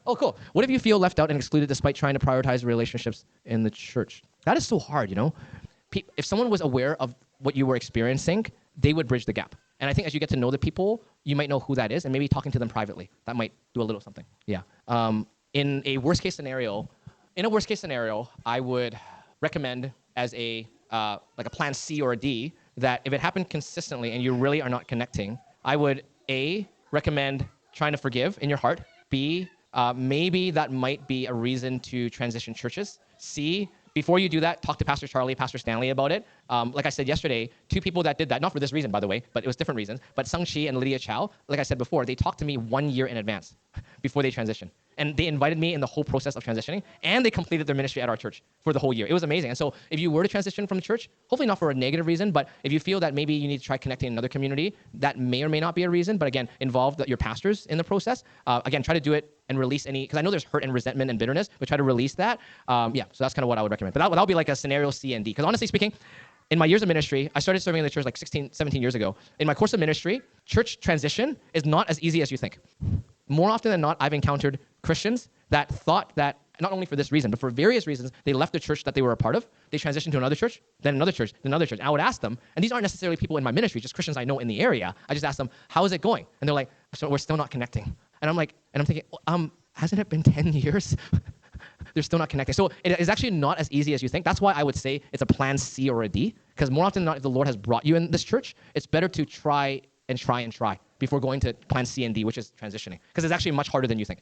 Oh, cool. What if you feel left out and excluded despite trying to prioritize relationships in the church? That is so hard, you know? If someone was aware of what you were experiencing, they would bridge the gap. And I think as you get to know the people, you might know who that is, and maybe talking to them privately. That might do a little something. Yeah. In a worst case scenario, I would recommend as a like a plan C or a D that if it happened consistently and you really are not connecting, I would A, recommend trying to forgive in your heart. B, maybe that might be a reason to transition churches. C, before you do that, talk to Pastor Charlie, Pastor Stanley about it. Like I said yesterday, two people that did that, not for this reason, by the way, but it was different reasons, but Sung Chi and Lydia Chow, like I said before, they talked to me 1 year in advance before they transitioned. And they invited me in the whole process of transitioning, and they completed their ministry at our church for the whole year. It was amazing. And so if you were to transition from the church, hopefully not for a negative reason, but if you feel that maybe you need to try connecting in another community, that may or may not be a reason, but again, involve your pastors in the process. Again, try to do it and release any, because I know there's hurt and resentment and bitterness, but try to release that. Yeah, so that's kind of what I would recommend. But that'll be like a scenario C and D. Because honestly speaking, in my years of ministry, I started serving in the church like 16, 17 years ago. In my course of ministry, church transition is not as easy as you think. More often than not, I've encountered Christians that thought that, not only for this reason, but for various reasons, they left the church that they were a part of, they transitioned to another church, then another church, then another church. And I would ask them, and these aren't necessarily people in my ministry, just Christians I know in the area. I just ask them, how is it going? And they're like, so we're still not connecting. And I'm like, and I'm thinking, hasn't it been 10 years? They're still not connecting. So it is actually not as easy as you think. That's why I would say it's a plan C or a D, because more often than not, if the Lord has brought you in this church, it's better to try before going to plan C and D, which is transitioning, because it's actually much harder than you think.